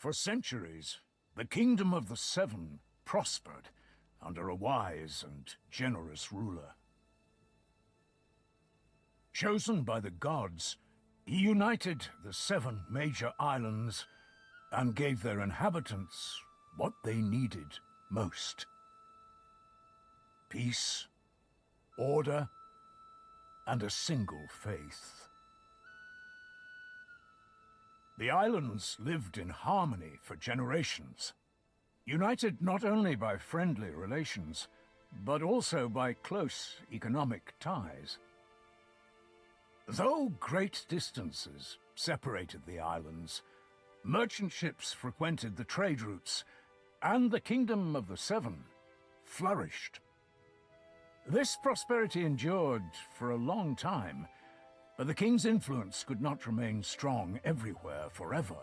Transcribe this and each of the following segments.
For centuries, the Kingdom of the Seven prospered under a wise and generous ruler. Chosen by the gods, he united the 7 major islands and gave their inhabitants what they needed most. Peace, order, and a single faith. The islands lived in harmony for generations, united not only by friendly relations, but also by close economic ties. Though great distances separated the islands, merchant ships frequented the trade routes, and the Kingdom of the Seven flourished. This prosperity endured for a long time, but the king's influence could not remain strong everywhere forever,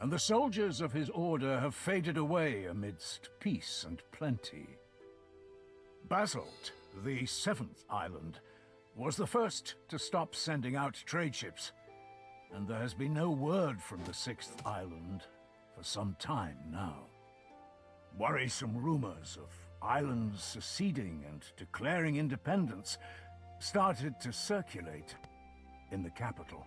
and the soldiers of his order have faded away amidst peace and plenty. Basalt, the 7th island, was the first to stop sending out trade ships, and there has been no word from the 6th island for some time now. Worrisome rumors of islands seceding and declaring independence started to circulate in the capital.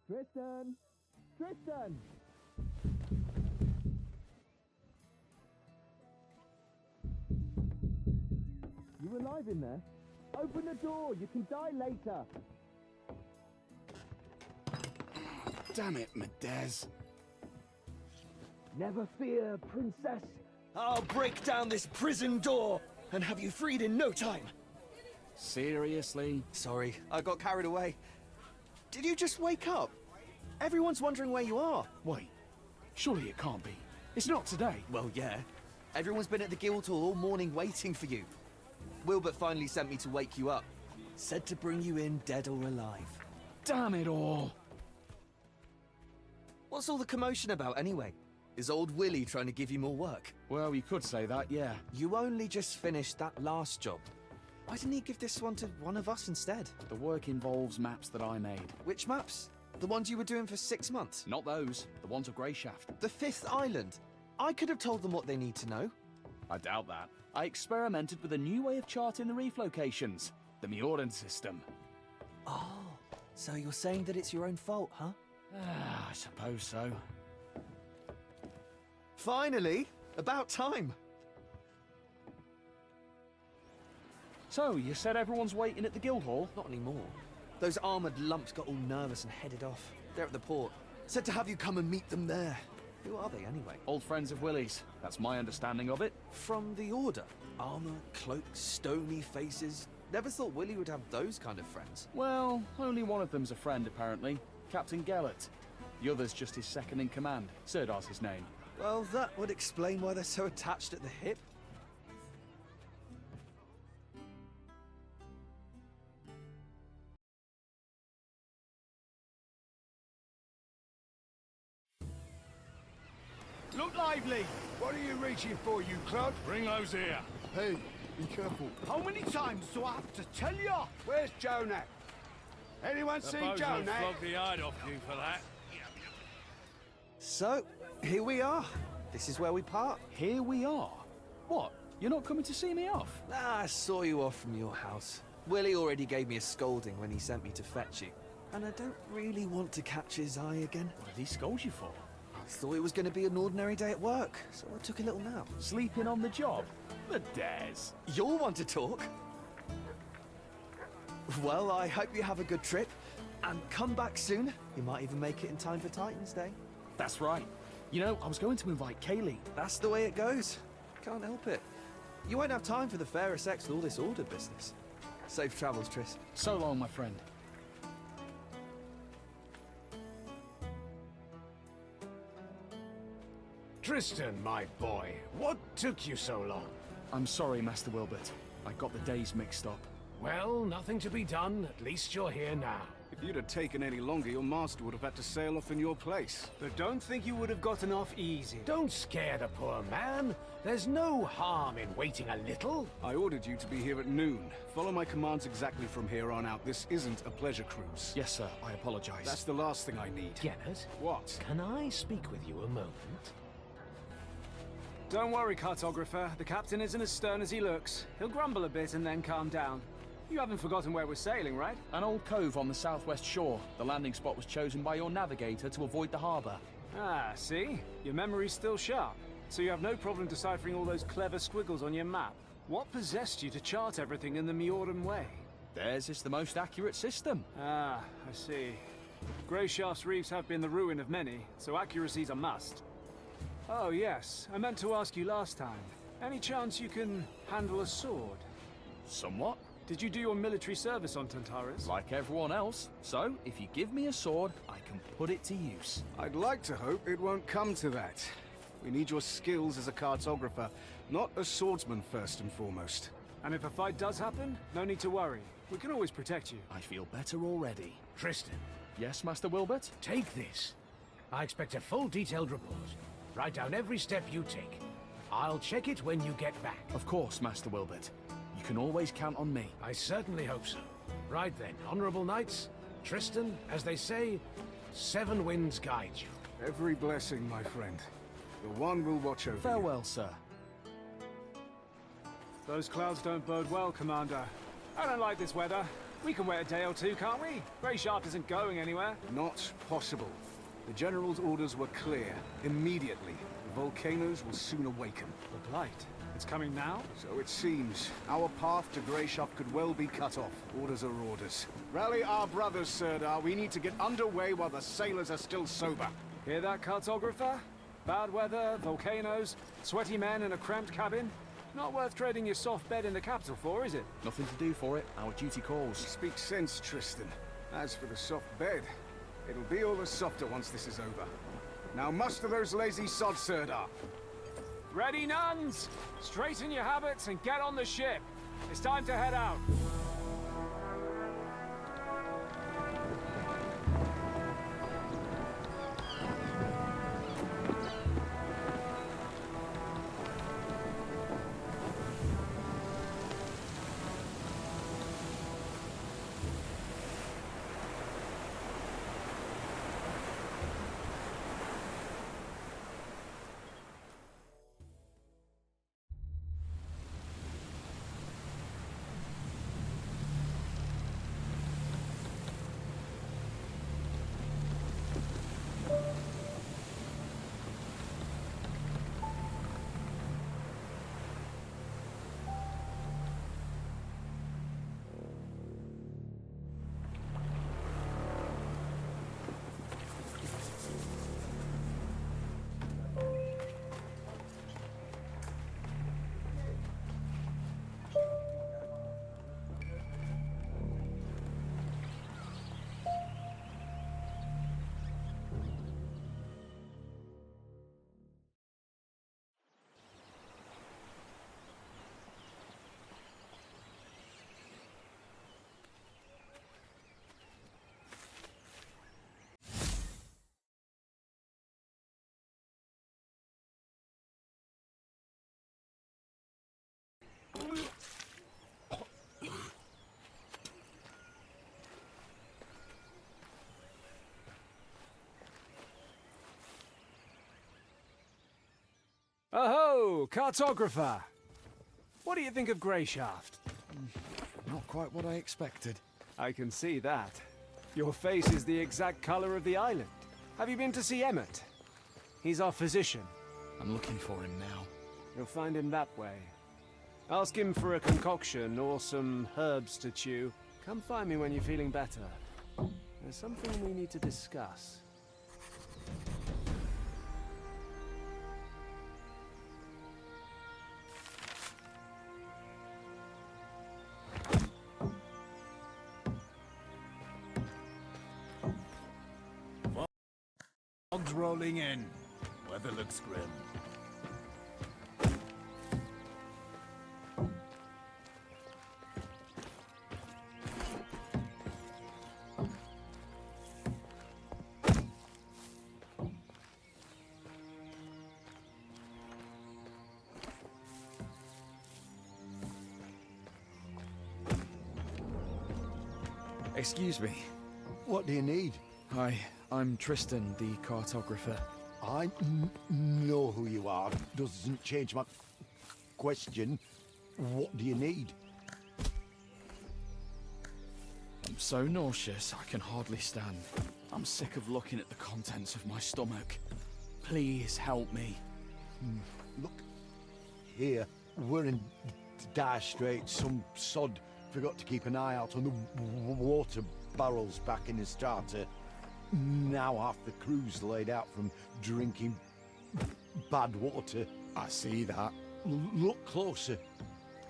Tristan! Tristan! You alive in there? Open the door, you can die later. Damn it, Medez. Never fear, princess. I'll break down this prison door and have you freed in no time. Seriously? Sorry, I got carried away. Did you just wake up? Everyone's wondering where you are. Wait, surely it can't be. It's not today. Well, yeah. Everyone's been at the Guildhall all morning waiting for you. Wilbert finally sent me to wake you up. Said to bring you in dead or alive. Damn it all! What's all the commotion about anyway? Is old Willie trying to give you more work? Well, you could say that, yeah. You only just finished that last job. Why didn't he give this one to one of us instead? The work involves maps that I made. Which maps? The ones you were doing for 6 months? Not those. The ones of Grayshaft. The 5th island? I could have told them what they need to know. I doubt that. I experimented with a new way of charting the reef locations. The Mjordan system. Oh, so you're saying that it's your own fault, huh? I suppose so. Finally! About time! So, you said everyone's waiting at the Guildhall? Not anymore. Those armoured lumps got all nervous and headed off. They're at the port. Said to have you come and meet them there. Who are they anyway? Old friends of Willie's. That's my understanding of it. From the Order? Armour, cloaks, stony faces. Never thought Willie would have those kind of friends. Well, only one of them's a friend, apparently. Captain Gellert. The other's just his second in command. Sirdar's his name. Well, that would explain why they're so attached at the hip. Look lively! What are you reaching for, you clod? Bring those here. Hey, be careful. How many times do I have to tell you? Where's Jonak? Anyone see Suppose we'll Jonak? flog the hide off you for that. So, here we are. This is where we part. Here we are. What? You're not coming to see me off? I saw you off from your house. Willie already gave me a scolding when he sent me to fetch you. And I don't really want to catch his eye again. What did he scold you for? I thought it was going to be an ordinary day at work, so I took a little nap. Sleeping on the job? The dares. You'll want to talk. Well, I hope you have a good trip. And come back soon. You might even make it in time for Titan's Day. That's right. You know, I was going to invite Kaylee. That's the way it goes. Can't help it. You won't have time for the fairer sex and all this order business. Safe travels, Tris. So long, my friend. Tristan, my boy, what took you so long? I'm sorry, Master Wilbert. I got the days mixed up. Well, nothing to be done. At least you're here now. If you'd have taken any longer, your master would have had to sail off in your place. But don't think you would have gotten off easy. Don't scare the poor man. There's no harm in waiting a little. I ordered you to be here at noon. Follow my commands exactly from here on out. This isn't a pleasure cruise. Yes, sir. I apologize. That's the last thing I need. Gennett, What? can I speak with you a moment? Don't worry, cartographer. The captain isn't as stern as he looks. He'll grumble a bit and then calm down. You haven't forgotten where we're sailing, right? An old cove on the southwest shore. The landing spot was chosen by your navigator to avoid the harbor. Ah, see? Your memory's still sharp. So you have no problem deciphering all those clever squiggles on your map. What possessed you to chart everything in the Mioran way? Theirs is the most accurate system. Ah, I see. Grayshaft's reefs have been the ruin of many, so accuracy's a must. Oh yes, I meant to ask you last time. Any chance you can handle a sword? Somewhat. Did you do your military service on Tantarus? Like everyone else. So, if you give me a sword, I can put it to use. I'd like to hope it won't come to that. We need your skills as a cartographer, not a swordsman first and foremost. And if a fight does happen, no need to worry. We can always protect you. I feel better already. Tristan, Yes, Master Wilbert? take this. I expect a full detailed report. Write down every step you take. I'll check it when you get back. Of course, Master Wilbert. You can always count on me. I certainly hope so. Right then, honorable knights, Tristan, as they say, 7 winds guide you. Every blessing, my friend. The one will watch over you. Farewell, sir. Those clouds don't bode well, Commander. I don't like this weather. We can wait a day or two, can't we? Grayshaft isn't going anywhere. Not possible. The General's orders were clear. Immediately. The volcanoes will soon awaken. The Blight. It's coming now? So it seems. Our path to Grayshaft could well be cut off. Orders are orders. Rally our brothers, Sirdar. We need to get underway while the sailors are still sober. Hear that, cartographer? Bad weather, volcanoes, sweaty men in a cramped cabin. Not worth trading your soft bed in the capital for, is it? Nothing to do for it. Our duty calls. Speak sense, Tristan. As for the soft bed, it'll be all the softer once this is over. Now muster those lazy sods, Sirdar. Ready, nuns? Straighten your habits and get on the ship. It's time to head out. Oh, cartographer! What do you think of Grayshaft? Not quite what I expected. I can see that. Your face is the exact color of the island. Have you been to see Emmett? He's our physician. I'm looking for him now. You'll find him that way. Ask him for a concoction or some herbs to chew. Come find me when you're feeling better. There's something we need to discuss. Fog's rolling in. Weather looks grim. Excuse me. What do you need? Hi, I'm Tristan, the cartographer. I know who you are. Doesn't change my question. What do you need? I'm so nauseous, I can hardly stand. I'm sick of looking at the contents of my stomach. Please help me. Look, here, we're in dire straits. Some sod forgot to keep an eye out on the water barrels back in his starter. Now half the crew's laid out from drinking bad water. I see that. Look closer.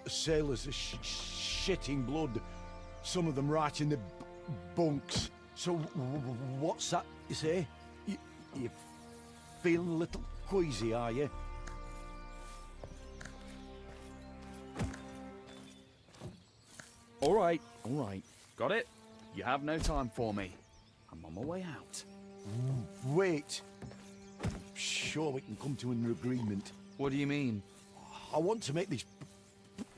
Sailors are shitting blood. Some of them right in the bunks. So what's that you say? You feeling a little queasy, are you? All right. Got it? You have no time for me. I'm on my way out. Wait. I'm sure we can come to an agreement. What do you mean? I want to make these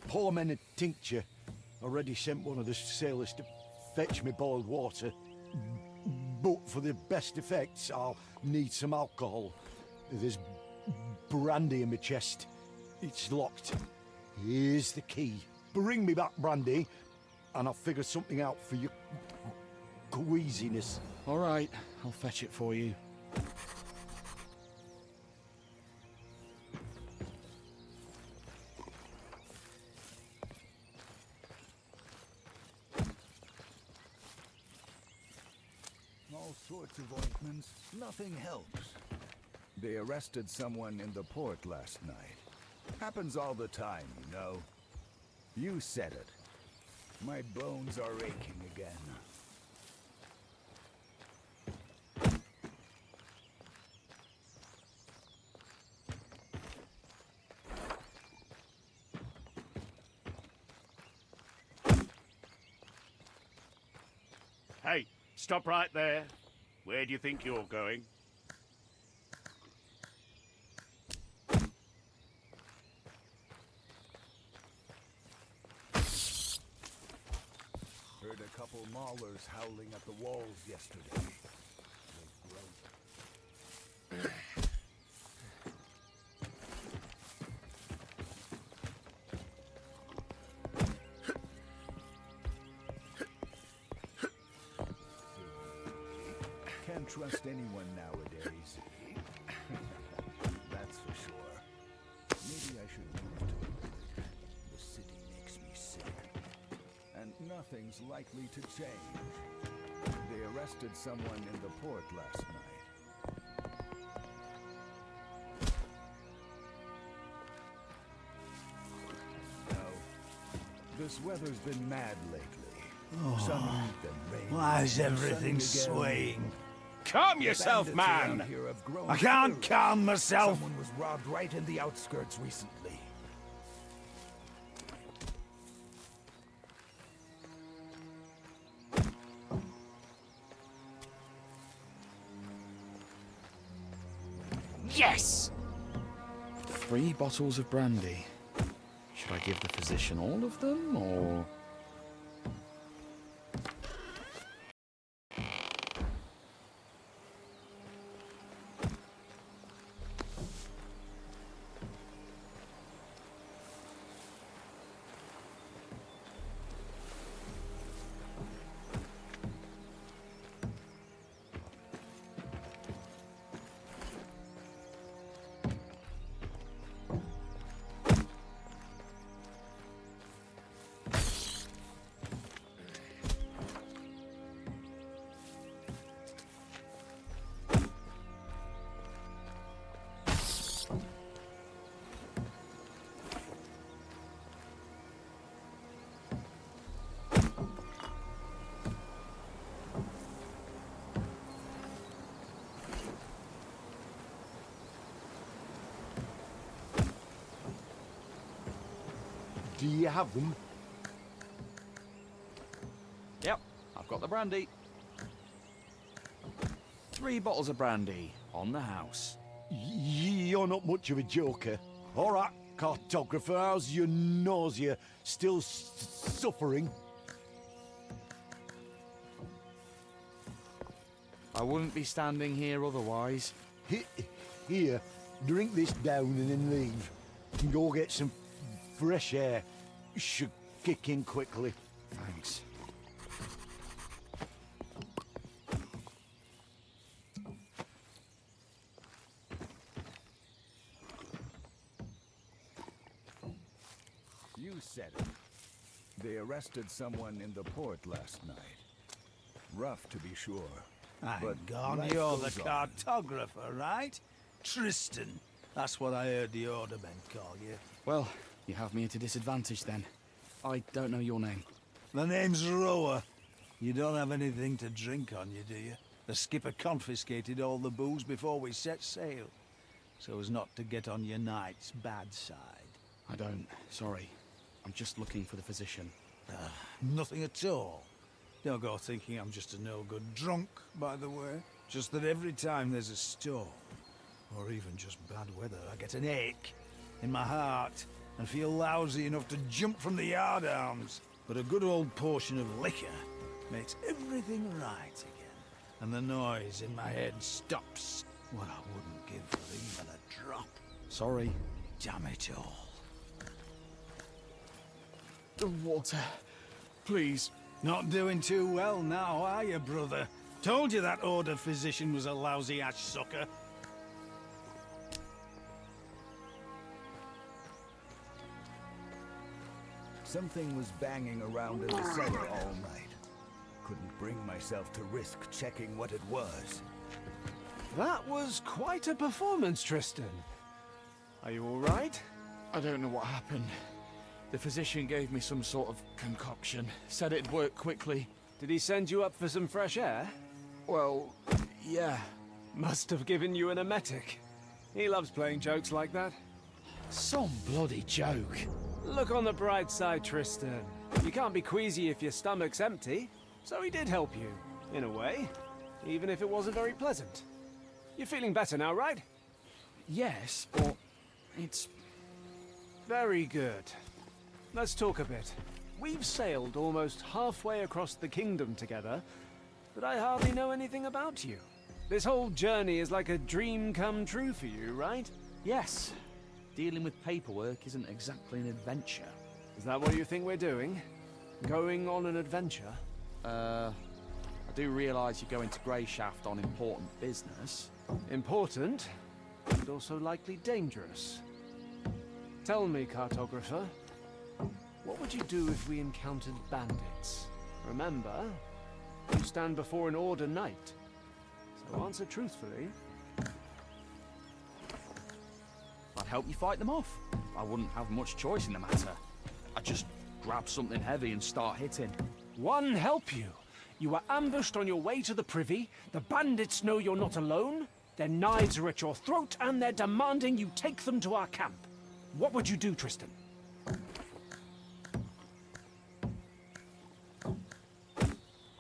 poor men a tincture. Already sent one of the sailors to fetch me boiled water. But for the best effects, I'll need some alcohol. There's brandy in my chest. It's locked. Here's the key. Bring me back brandy, and I'll figure something out for your queasiness. All right, I'll fetch it for you. All sorts of ointments. Nothing helps. They arrested someone in the port last night. Happens all the time, you know. You said it. My bones are aching again. Hey, stop right there. Where do you think you're going? Heard a couple maulers howling at the walls yesterday. They groaned. Can't trust anyone nowadays. That's for sure. Maybe I should move to it. The city makes me sick. And nothing's likely to change. They arrested someone in the port last night. No. This weather's been mad lately. Sunny, then rain. Why is then everything sunny again. swaying? Calm yourself, Bandits man! around here have grown I can't furious. calm myself. Someone was robbed right in the outskirts recently. Yes! 3 bottles of brandy. Should I give the physician all of them, or...? Do you have them? Yep, I've got the brandy. 3 bottles of brandy on the house. You're not much of a joker. All right, cartographer, how's your nausea? Still suffering? I wouldn't be standing here otherwise. Here, drink this down and then leave. And go get some fresh air. Should kick in quickly. Thanks. You said it. They arrested someone in the port last night. Rough, to be sure. But gone, you're the cartographer, right? Tristan. That's what I heard the ordermen call you. Well, you have me at a disadvantage then. I don't know your name. The name's Rower. You don't have anything to drink on you, do you? The skipper confiscated all the booze before we set sail, so as not to get on your knight's bad side. I don't. Sorry. I'm just looking for the physician. Nothing at all. Don't go thinking I'm just a no-good drunk, by the way. Just that every time there's a storm, or even just bad weather, I get an ache in my heart and feel lousy enough to jump from the yardarms. But a good old portion of liquor makes everything right again, and the noise in my head stops. What I wouldn't give for even a drop. Sorry. Damn it all. The water. Please. Not doing too well now, are you, brother? Told you that order physician was a lousy ash sucker. Something was banging around in the cellar all night. Couldn't bring myself to risk checking what it was. That was quite a performance, Tristan. Are you all right? I don't know what happened. The physician gave me some sort of concoction. Said it'd work quickly. Did he send you up for some fresh air? Well, yeah. Must have given you an emetic. He loves playing jokes like that. Some bloody joke. Look on the bright side, Tristan. You can't be queasy if your stomach's empty. So he did help you, in a way. Even if it wasn't very pleasant. You're feeling better now, right? Yes, but it's... Very good. Let's talk a bit. We've sailed almost halfway across the kingdom together, but I hardly know anything about you. This whole journey is like a dream come true for you, right? Yes. Dealing with paperwork isn't exactly an adventure. Is that what you think we're doing? Going on an adventure? I do realise you're going to Grayshaft on important business. Important, but also likely dangerous. Tell me, cartographer, what would you do if we encountered bandits? Remember, you stand before an order knight. So answer truthfully. I'd help you fight them off. I wouldn't have much choice in the matter. I'd just grab something heavy and start hitting. One help you. You were ambushed on your way to the privy. The bandits know you're not alone. Their knives are at your throat and they're demanding you take them to our camp. What would you do, Tristan?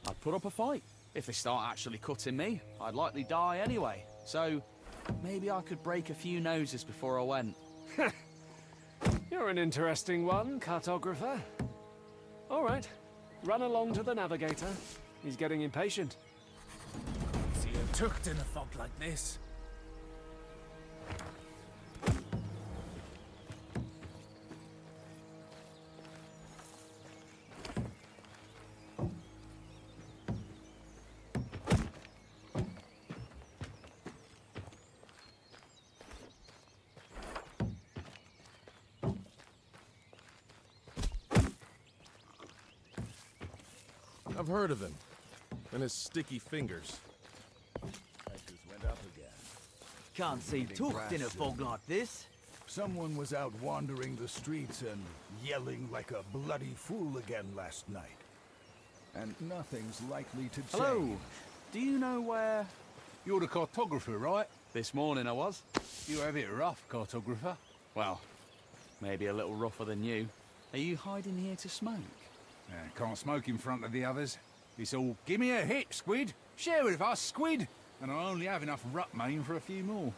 I'd put up a fight. If they start actually cutting me, I'd likely die anyway. So, maybe I could break a few noses before I went. You're an interesting one, cartographer. All right, run along to the navigator. He's getting impatient. See you tucked in a fog like this. I've heard of him, and his sticky fingers. Prices went up again. Can't see tucked in a fog like this. Someone was out wandering the streets and yelling like a bloody fool again last night. And nothing's likely to change. Hello. Do you know where... You're the cartographer, right? This morning I was. You have it rough, cartographer. Well, maybe a little rougher than you. Are you hiding here to smoke? Can't smoke in front of the others. It's all, give me a hit, Squid. Share with us, Squid. And I only have enough Rutmane for a few more.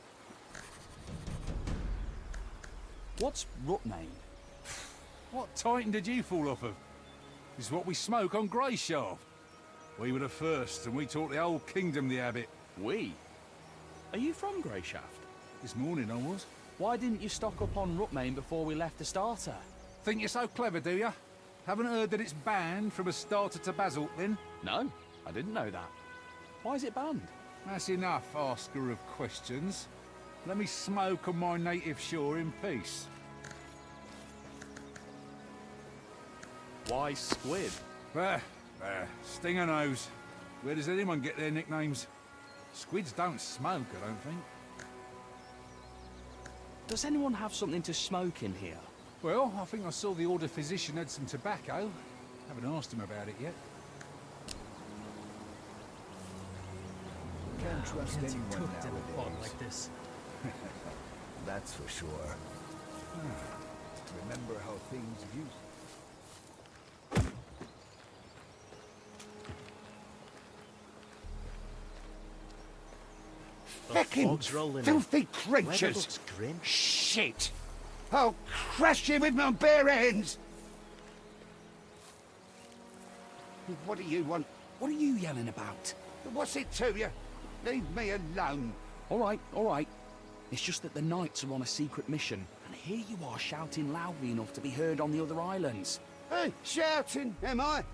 What's Rutmane? What Titan did you fall off of? This is what we smoke on Grayshaft. We were the first, and we taught the whole kingdom the habit. We? Are you from Grayshaft? This morning I was. Why didn't you stock up on Rutmain before we left the starter? Think you're so clever, do ya? Haven't heard that it's banned from a starter to basalt, then? No, I didn't know that. Why is it banned? That's enough, asker of questions. Let me smoke on my native shore in peace. Why squid? Stinger nose. Where does anyone get their nicknames? Squids don't smoke, I don't think. Does anyone have something to smoke in here? Well, I think I saw the Order physician had some tobacco. Haven't asked him about it yet. Can't trust anyone in a plot nowadays. like this. That's for sure. Remember how things used. Fucking rolling in. filthy Weather creatures! looks grim. Shit! I'll crush you with my bare hands! What do you want? What are you yelling about? What's it to you? Leave me alone. All right. It's just that the knights are on a secret mission, and here you are shouting loudly enough to be heard on the other islands. Hey, shouting, am I?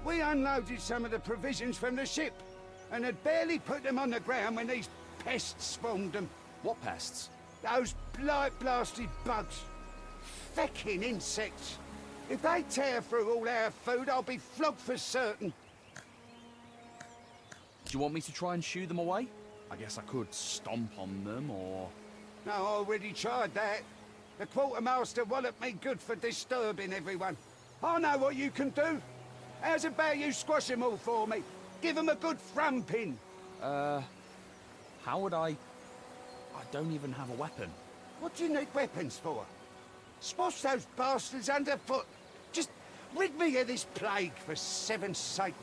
We unloaded some of the provisions from the ship, and had barely put them on the ground when these pests spawned them. What pests? Those blight-blasted bugs. Fecking insects. If they tear through all our food, I'll be flogged for certain. Do you want me to try and shoo them away? I guess I could stomp on them, or... No, I already tried that. The quartermaster walloped me good for disturbing everyone. I know what you can do. How's about you squash them all for me? Give them a good thrumping. How would I don't even have a weapon. What do you need weapons for? Smash those bastards underfoot. Just rid me of this plague, for 7's sake.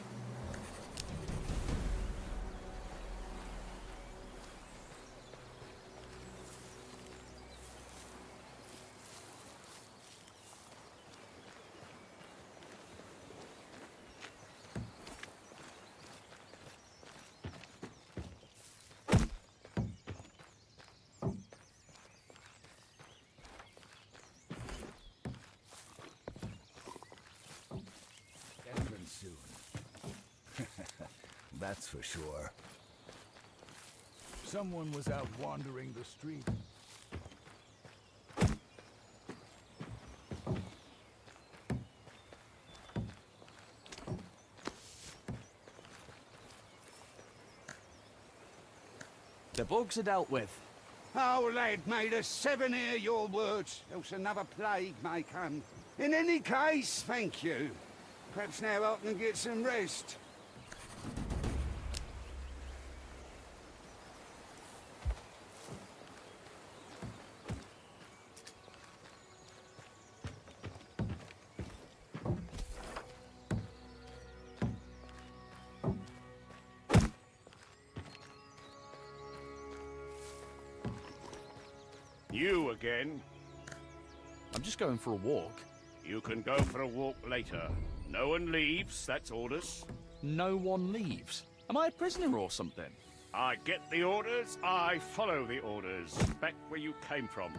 Soon. That's for sure. Someone was out wandering the street. The bugs are dealt with. Oh, lad, may the 7 hear your words, else another plague may come. In any case, thank you. Perhaps now I can get some rest. You again? I'm just going for a walk. You can go for a walk later. No one leaves, that's orders. No one leaves. Am I a prisoner or something? I get the orders, I follow the orders. Back where you came from.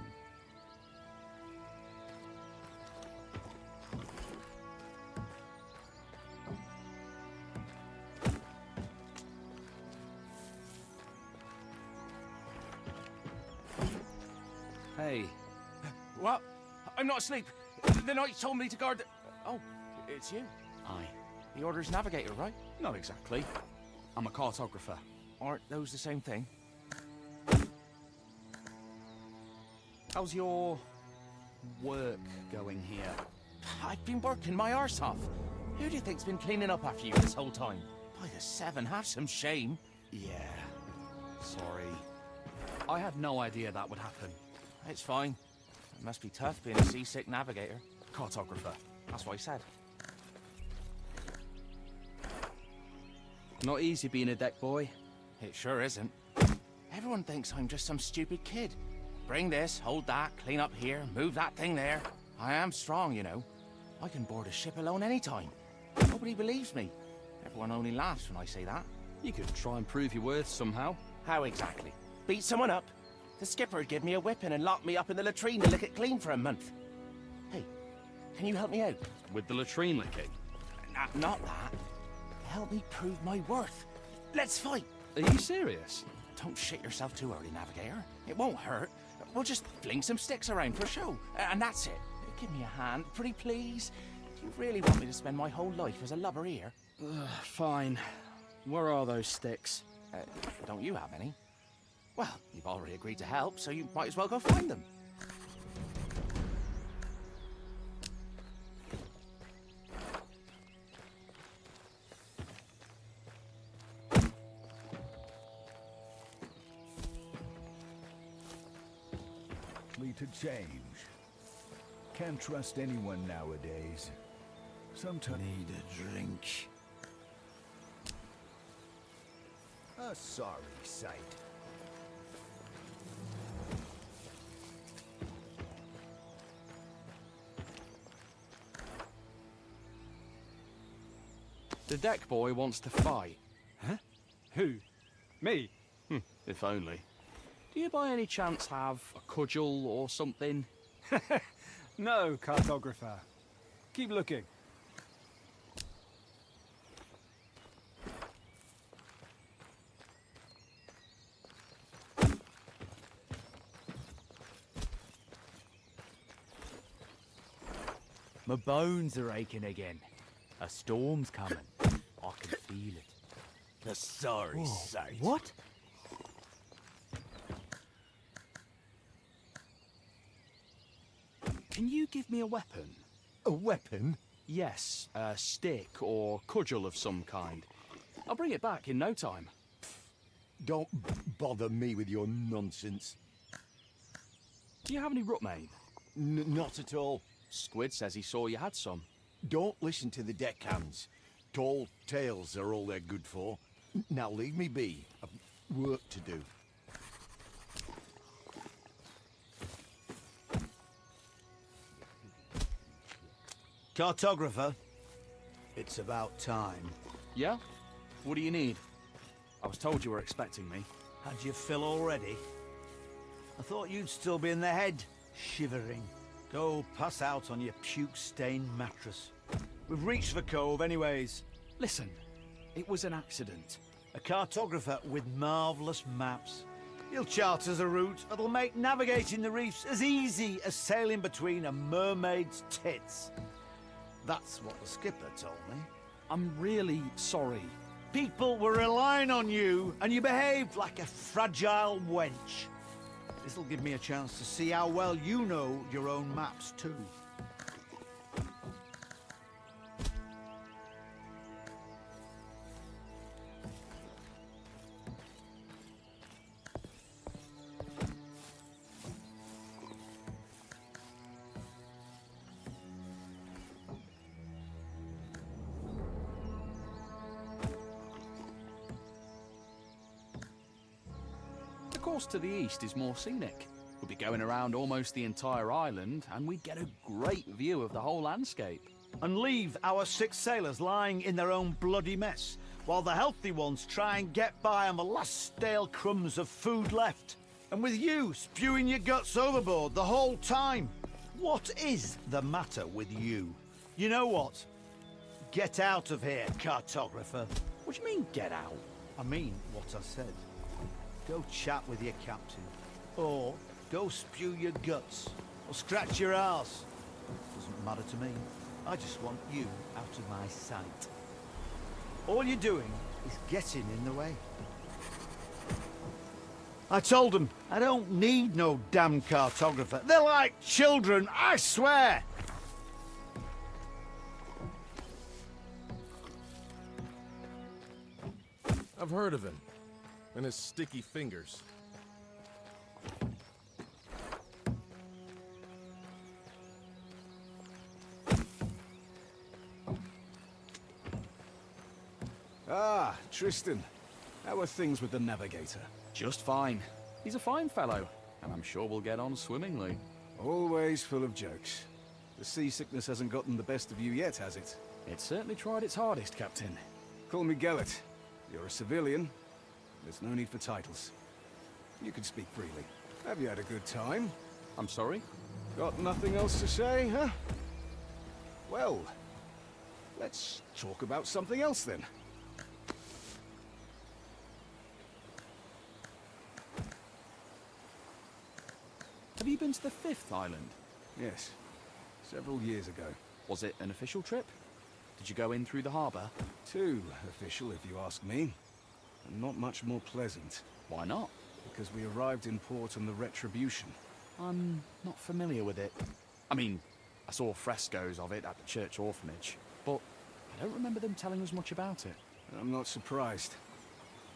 Hey. What? I'm not asleep. The knights told me to guard the... Oh, it's you. Aye. The Order's navigator, right? Not exactly. I'm a cartographer. Aren't those the same thing? How's your work going here? I've been working my arse off. Who do you think's been cleaning up after you this whole time? By the 7, have some shame. Yeah. Sorry. I had no idea that would happen. It's fine. It must be tough being a seasick navigator. Cartographer. That's what I said. Not easy being a deck boy. It sure isn't. Everyone thinks I'm just some stupid kid. Bring this, hold that, clean up here, move that thing there. I am strong, you know. I can board a ship alone anytime. Nobody believes me. Everyone only laughs when I say that. You could try and prove your worth somehow. How exactly? Beat someone up? The skipper would give me a whipping and lock me up in the latrine to lick it clean for a month. Hey, can you help me out? With the latrine licking? Not that. Help me prove my worth. Let's fight. Are you serious? Don't shit yourself too early, Navigator. It won't hurt. We'll just fling some sticks around for show, and that's it. Give me a hand, pretty please. Do you really want me to spend my whole life as a lubber here? Fine. Where are those sticks? Don't you have any? Well, you've already agreed to help, so you might as well go find them. To change. Can't trust anyone nowadays. Sometimes Need a drink. a sorry sight. The deck boy wants to fight. Huh? Who? Me? If only. Do you by any chance have a cudgel or something? No, cartographer. Keep looking. My bones are aching again. A storm's coming. I can feel it. A sorry sight. What? Can you give me a weapon? A weapon? Yes, a stick or cudgel of some kind. I'll bring it back in no time. Don't bother me with your nonsense. Do you have any rootmane? Not at all. Squid says he saw you had some. Don't listen to the deckhands. Tall tales are all they're good for. Now leave me be. I've work to do. Cartographer, it's about time. Yeah? What do you need? I was told you were expecting me. Had your fill already? I thought you'd still be in the head, shivering. Go pass out on your puke-stained mattress. We've reached the cove anyways. Listen, it was an accident. A cartographer with marvellous maps. He'll chart us a route that'll make navigating the reefs as easy as sailing between a mermaid's tits. That's what the skipper told me. I'm really sorry. People were relying on you, and you behaved like a fragile wench. This'll give me a chance to see how well you know your own maps, too. The course to the east is more scenic. We'll be going around almost the entire island, and we'd get a great view of the whole landscape. And leave our 6 sailors lying in their own bloody mess, while the healthy ones try and get by on the last stale crumbs of food left. And with you spewing your guts overboard the whole time. What is the matter with you? You know what? Get out of here, cartographer. What do you mean, get out? I mean what I said. Go chat with your captain. Or go spew your guts. Or scratch your arse. Doesn't matter to me. I just want you out of my sight. All you're doing is getting in the way. I told them I don't need no damn cartographer. They're like children, I swear! I've heard of him. And his sticky fingers. Ah, Tristan. How are things with the navigator? Just fine. He's a fine fellow, and I'm sure we'll get on swimmingly. Always full of jokes. The seasickness hasn't gotten the best of you yet, has it? It certainly tried its hardest, Captain. call me Gellert. You're a civilian. There's no need for titles. You can speak freely. Have you had a good time? I'm sorry? Got nothing else to say, huh? Well, let's talk about something else then. Have you been to the 5th island? Yes, several years ago. Was it an official trip? Did you go in through the harbour? Too official, if you ask me. And not much more pleasant. Why not? Because we arrived in port on the Retribution. I'm not familiar with it. I mean, I saw frescoes of it at the church orphanage, but I don't remember them telling us much about it. I'm not surprised.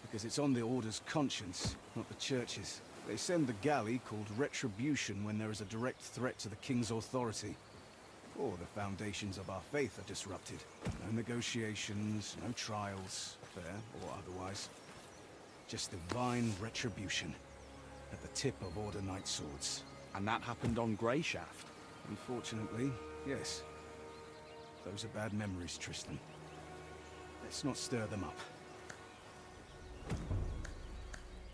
Because it's on the Order's conscience, not the church's. They send the galley called Retribution when there is a direct threat to the King's authority. Or the foundations of our faith are disrupted. No negotiations, no trials, fair or otherwise. Just divine retribution at the tip of Order Knight swords. And that happened on Grayshaft? Unfortunately, yes. Those are bad memories, Tristan. Let's not stir them up.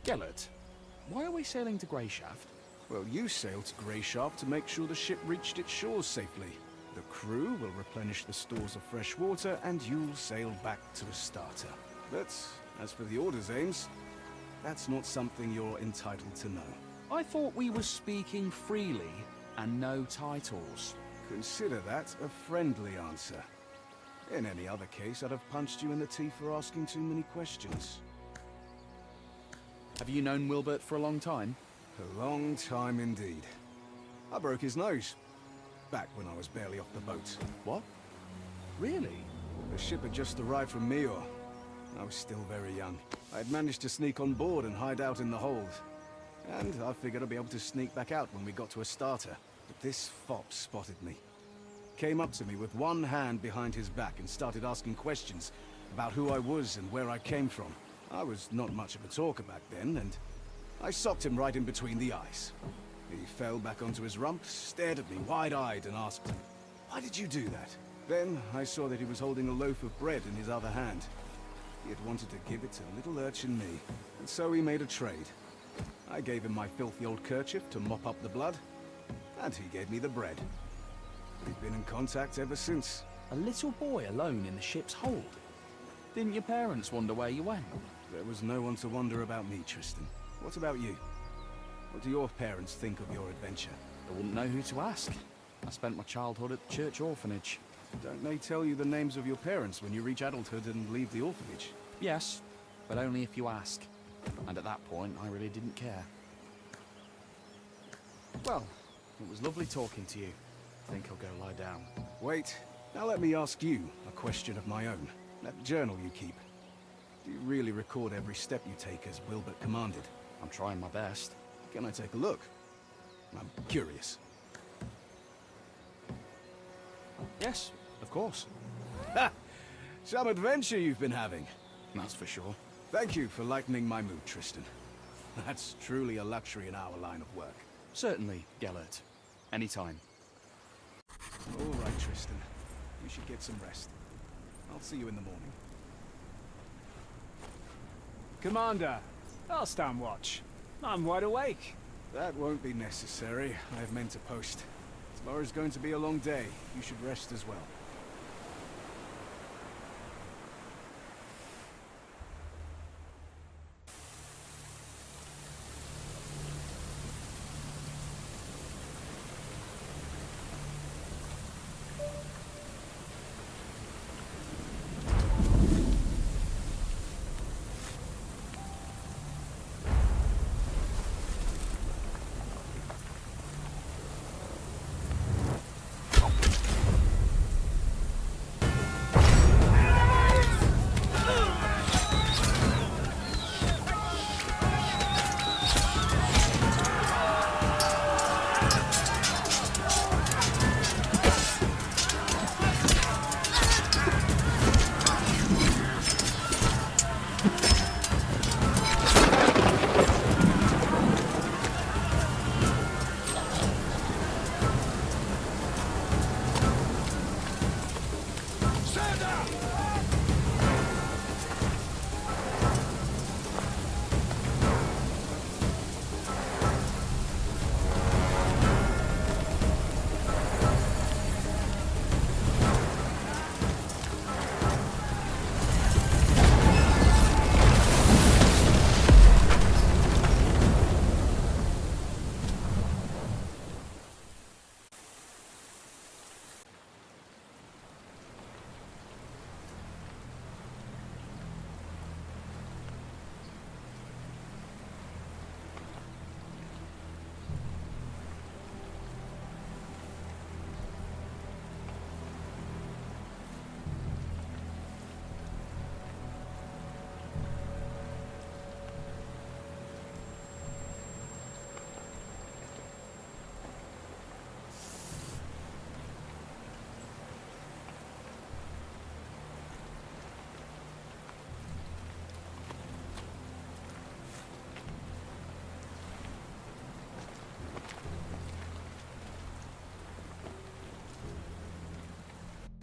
Gellert, why are we sailing to Grayshaft? Well, you sailed to Grayshaft to make sure the ship reached its shores safely. The crew will replenish the stores of fresh water, and you'll sail back to Astarte. But as for the Order's aims, that's not something you're entitled to know. I thought we were speaking freely and no titles. Consider that a friendly answer. In any other case, I'd have punched you in the teeth for asking too many questions. Have you known Wilbert for a long time? A long time indeed. I broke his nose. Back when I was barely off the boat. What? Really? The ship had just arrived from Mior. I was still very young. I had managed to sneak on board and hide out in the hold. And I figured I'd be able to sneak back out when we got to Astarte. But this fop spotted me. Came up to me with one hand behind his back and started asking questions about who I was and where I came from. I was not much of a talker back then, and I socked him right in between the eyes. He fell back onto his rump, stared at me wide-eyed and asked, "Why did you do that?" Then I saw that he was holding a loaf of bread in his other hand. He had wanted to give it to little urchin me, and so we made a trade. I gave him my filthy old kerchief to mop up the blood, and he gave me the bread. We've been in contact ever since. A little boy alone in the ship's hold? Didn't your parents wonder where you went? There was no one to wonder about me, Tristan. What about you? What do your parents think of your adventure? I wouldn't know who to ask. I spent my childhood at the church orphanage. Don't they tell you the names of your parents when you reach adulthood and leave the orphanage? Yes, but only if you ask. And at that point, I really didn't care. Well, it was lovely talking to you. I think I'll go lie down. Wait. Now let me ask you a question of my own. That journal you keep. Do you really record every step you take as Wilbert commanded? I'm trying my best. Can I take a look? I'm curious. Yes, of course. Ha! Some adventure you've been having. That's for sure. Thank you for lightening my mood, Tristan. That's truly a luxury in our line of work. Certainly, Gellert. Anytime. All right, Tristan. You should get some rest. I'll see you in the morning. Commander, I'll stand watch. I'm wide awake. That won't be necessary. I have men to post. Tomorrow's going to be a long day. You should rest as well.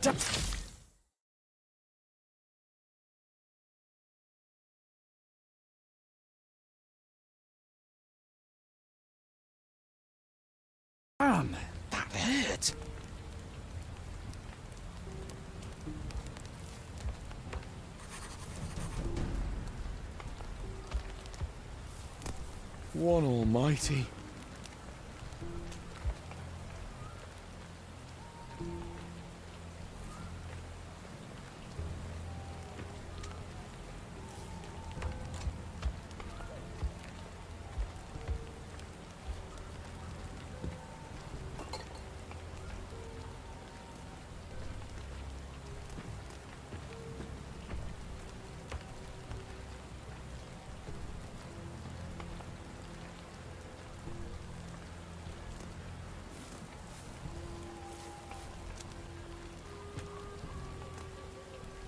Damn, that hurt. One almighty.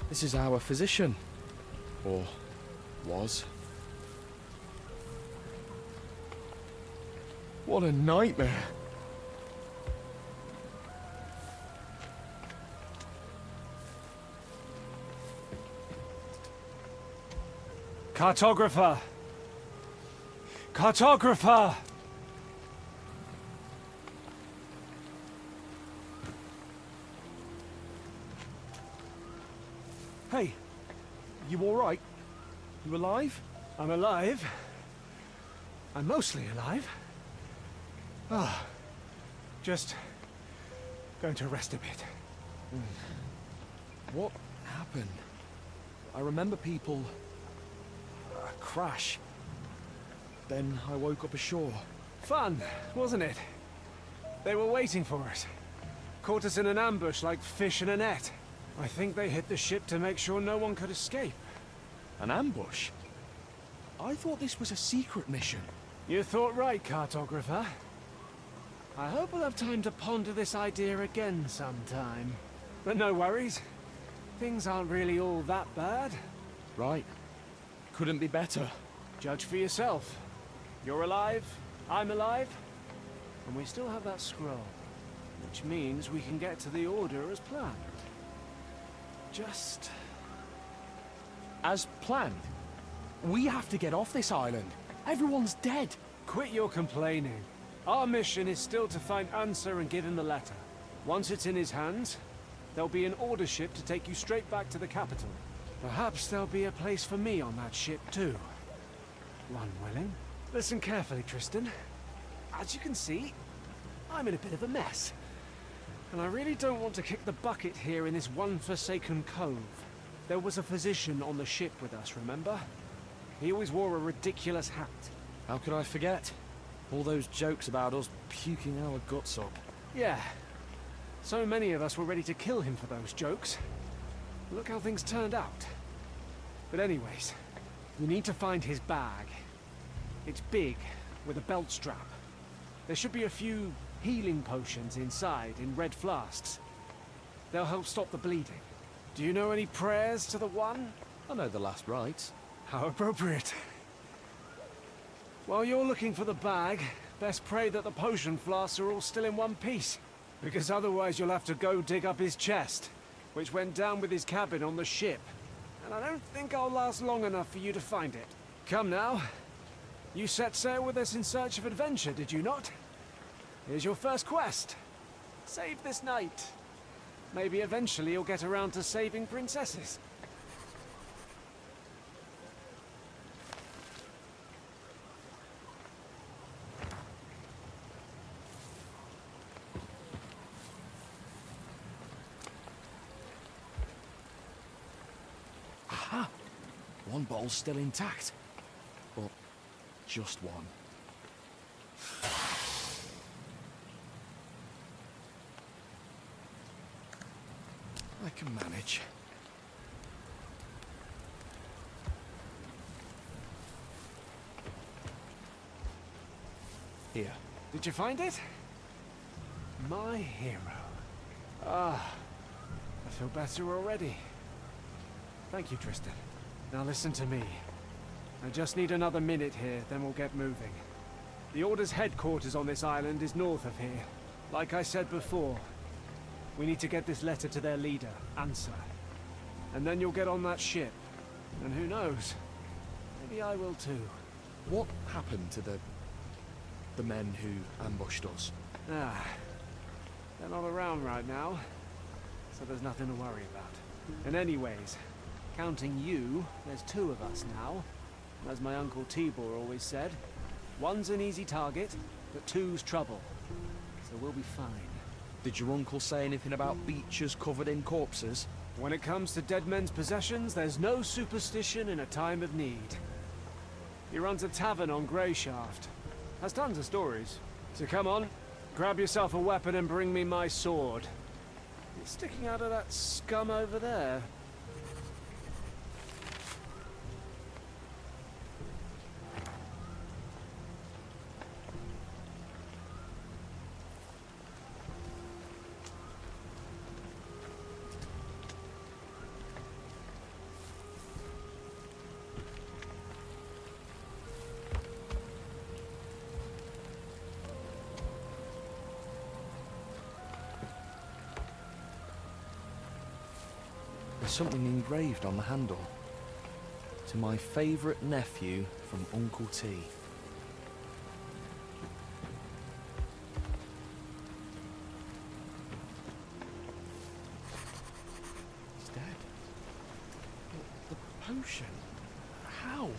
This is our physician. Or was. What a nightmare. Cartographer! Cartographer! Hey, you alright? You alive? I'm alive. I'm mostly alive. Ah, just going to rest a bit. What happened? I remember people... crash. Then I woke up ashore. Fun, wasn't it? They were waiting for us. Caught us in an ambush like fish in a net. I think they hit the ship to make sure no one could escape. An ambush? I thought this was a secret mission. You thought right, Cartographer. I hope we'll have time to ponder this idea again sometime. But no worries. Things aren't really all that bad. Right. Couldn't be better. Judge for yourself. You're alive, I'm alive, and we still have that scroll. Which means we can get to the Order as planned. Just... as planned? We have to get off this island. Everyone's dead. Quit your complaining. Our mission is still to find Answer and give him the letter. Once it's in his hands, there'll be an Order ship to take you straight back to the capital. Perhaps there'll be a place for me on that ship too. One willing. Listen carefully, Tristan. As you can see, I'm in a bit of a mess. And I really don't want to kick the bucket here in this one forsaken cove. There was a physician on the ship with us, remember? He always wore a ridiculous hat. How could I forget? All those jokes about us puking our guts up. Yeah. So many of us were ready to kill him for those jokes. Look how things turned out. But anyways, we need to find his bag. It's big, with a belt strap. There should be a few healing potions inside in red flasks. They'll help stop the bleeding. Do you know any prayers to the One? I know the last rites. How appropriate. While you're looking for the bag, best pray that the potion flasks are all still in one piece. Because otherwise you'll have to go dig up his chest, which went down with his cabin on the ship. And I don't think I'll last long enough for you to find it. Come now. You set sail with us in search of adventure, did you not? Here's your first quest. Save this night. Maybe eventually you'll get around to saving princesses. Aha! One bowl's still intact. But just one. I can manage. Here. Did you find it? My hero. Ah, I feel better already. Thank you, Tristan. Now listen to me. I just need another minute here, then we'll get moving. The Order's headquarters on this island is north of here. Like I said before, We need to get this letter to their leader, Answer. And then you'll get on that ship. And who knows? Maybe I will too. What happened to the men who ambushed us? Ah, they're not around right now, so there's nothing to worry about. And anyways, counting you, there's 2 of us now. And as my Uncle Tibor always said, 1's an easy target, but 2's trouble. So we'll be fine. Did your uncle say anything about beaches covered in corpses? When it comes to dead men's possessions, there's no superstition in a time of need. He runs a tavern on Grayshaft. Has tons of stories. So come on, grab yourself a weapon and bring me my sword. It's sticking out of that scum over there. There's something engraved on the handle. To my favourite nephew from Uncle T. He's dead. The potion. How?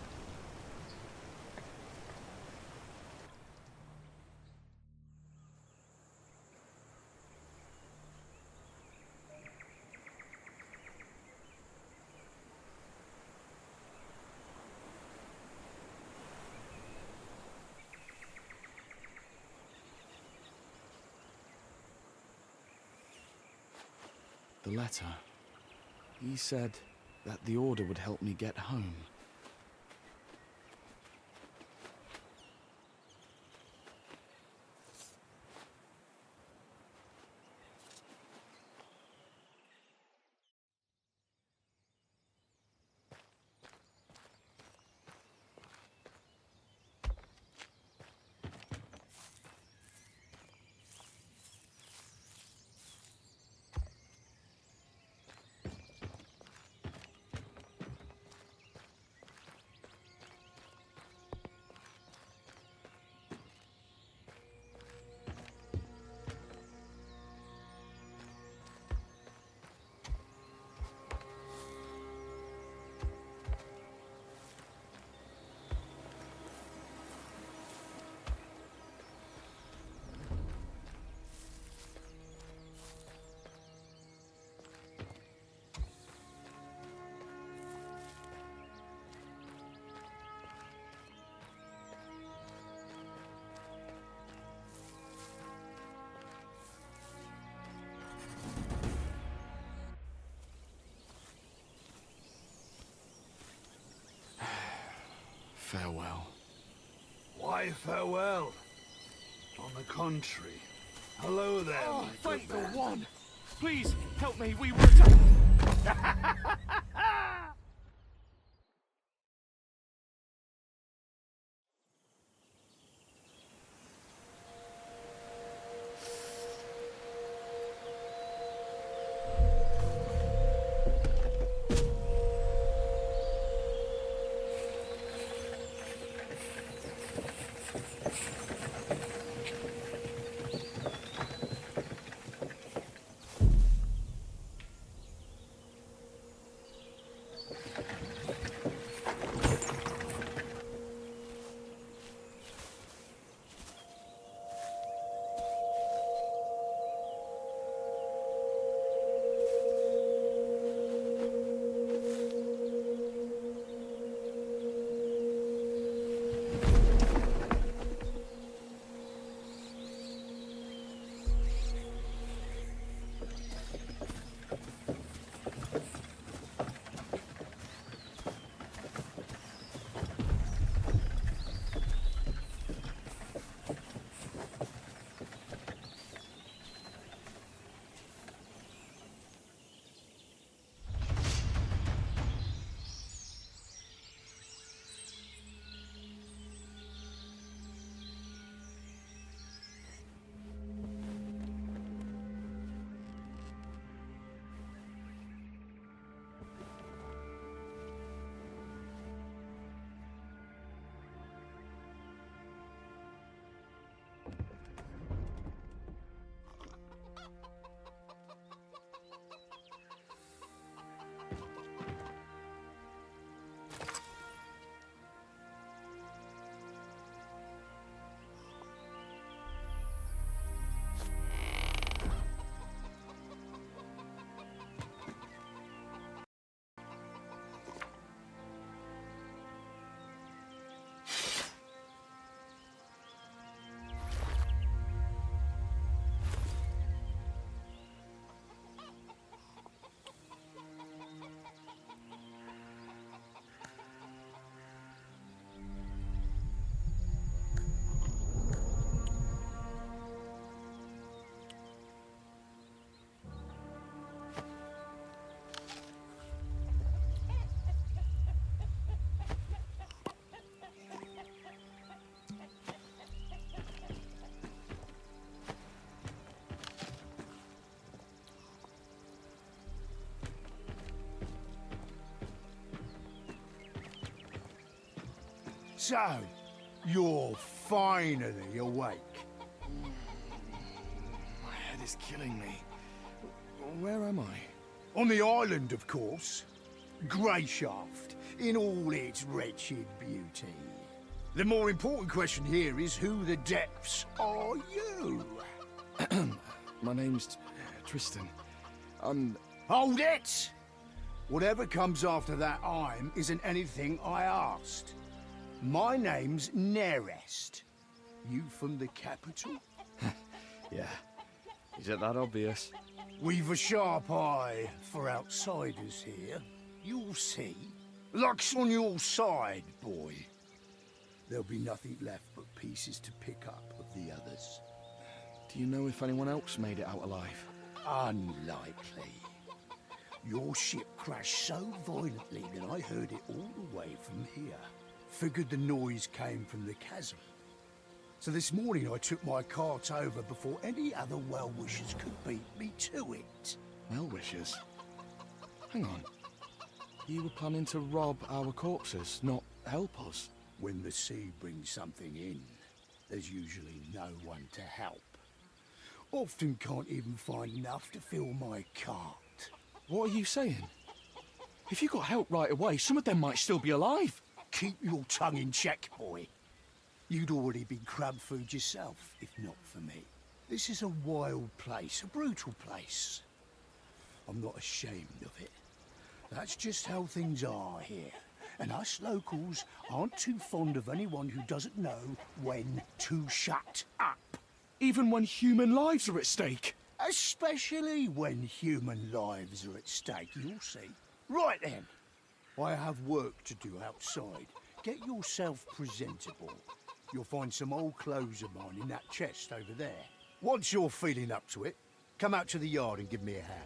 The letter. He said that the order would help me get home. Farewell. Why farewell? On the contrary. Hello there, my Thank good the man. one! Please, help me, we were attacked! So, you're finally awake. My head is killing me. Where am I? On the island, of course. Grayshaft, in all its wretched beauty. The more important question here is who the depths are you? My name's Tristan. Hold it! Whatever comes after that I'm isn't anything I asked. My name's Nerest. You from the capital? Yeah. Is it that obvious? We've a sharp eye for outsiders here. You'll see. Luck's on your side, boy. There'll be nothing left but pieces to pick up of the others. Do you know if anyone else made it out alive? Unlikely. Your ship crashed so violently that I heard it all the way from here. Figured the noise came from the chasm. So this morning I took my cart over before any other well-wishers could beat me to it. Well-wishers? Hang on. You were planning to rob our corpses, not help us? When the sea brings something in, there's usually no one to help. Often can't even find enough to fill my cart. What are you saying? If you got help right away, some of them might still be alive. Keep your tongue in check, boy. You'd already been crab food yourself, if not for me. This is a wild place, a brutal place. I'm not ashamed of it. That's just how things are here. And us locals aren't too fond of anyone who doesn't know when to shut up. Even when human lives are at stake. Especially when human lives are at stake, you'll see. Right then. I have work to do outside. Get yourself presentable. You'll find some old clothes of mine in that chest over there. Once you're feeling up to it, come out to the yard and give me a hand.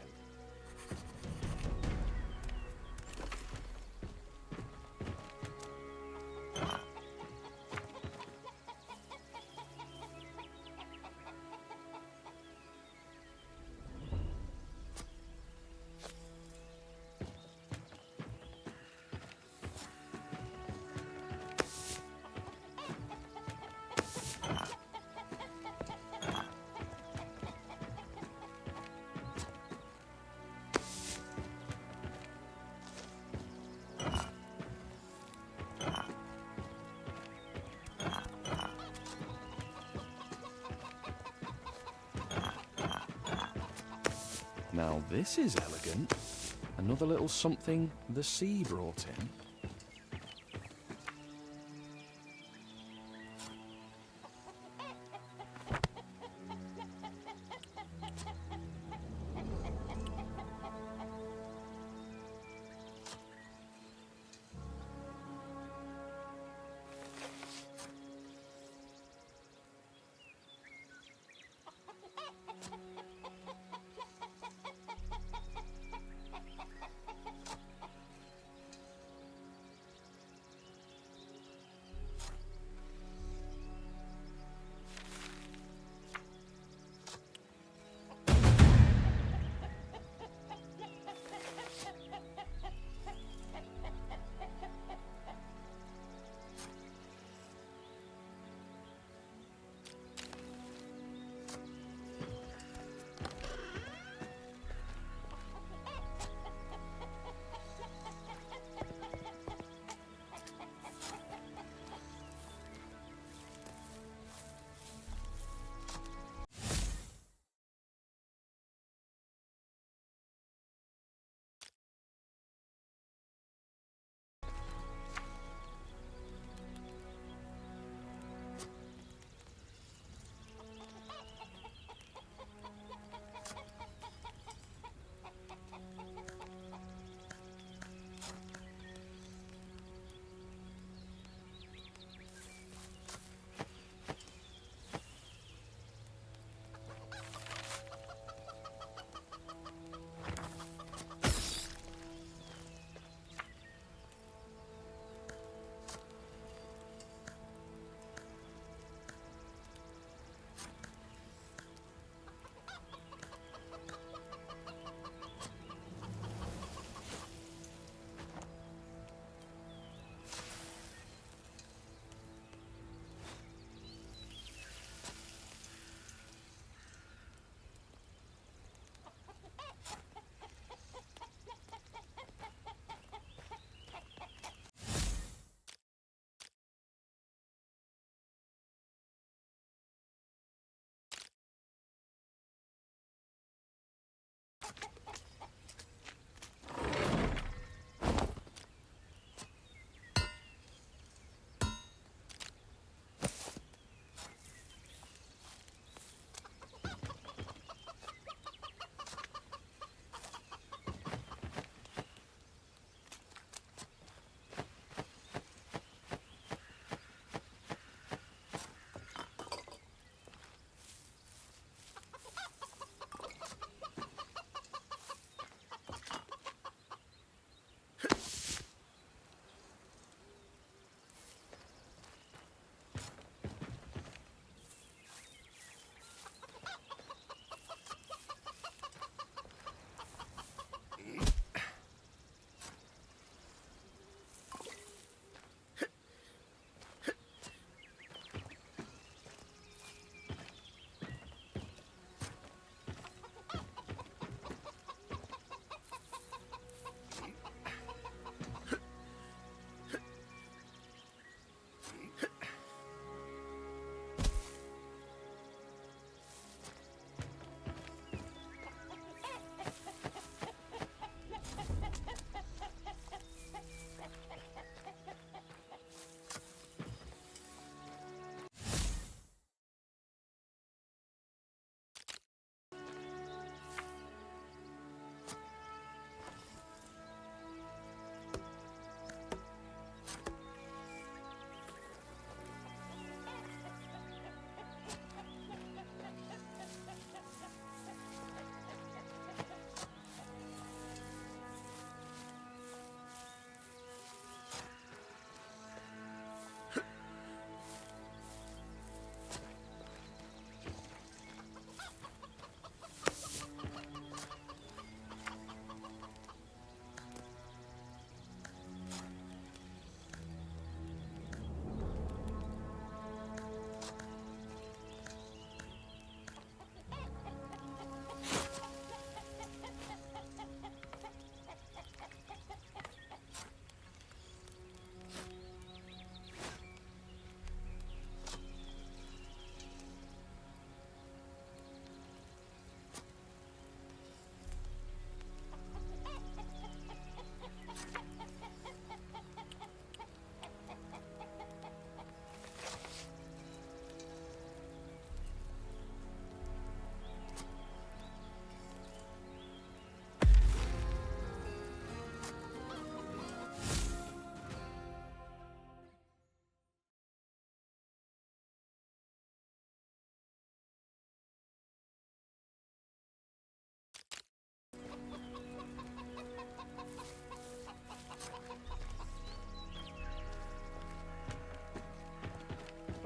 Now this is elegant. Another little something the sea brought in.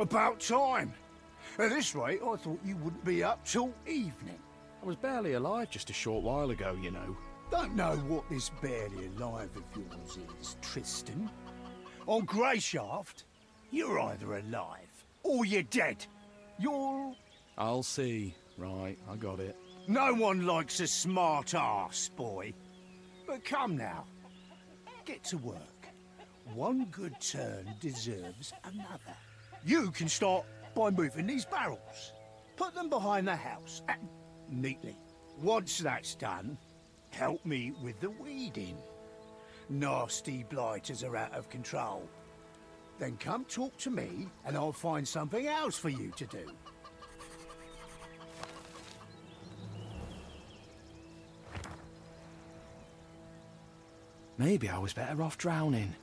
About time. At this rate, I thought you wouldn't be up till evening. I was barely alive just a short while ago, you know. Don't know what this barely alive of yours is, Tristan. On Grayshaft, you're either alive or you're dead. You're... I'll see. Right, I got it. No one likes a smart ass, boy. But come now, get to work. One good turn deserves another. You can start by moving these barrels. Put them behind the house, neatly. Once that's done, help me with the weeding. Nasty blighters are out of control. Then come talk to me, and I'll find something else for you to do. Maybe I was better off drowning.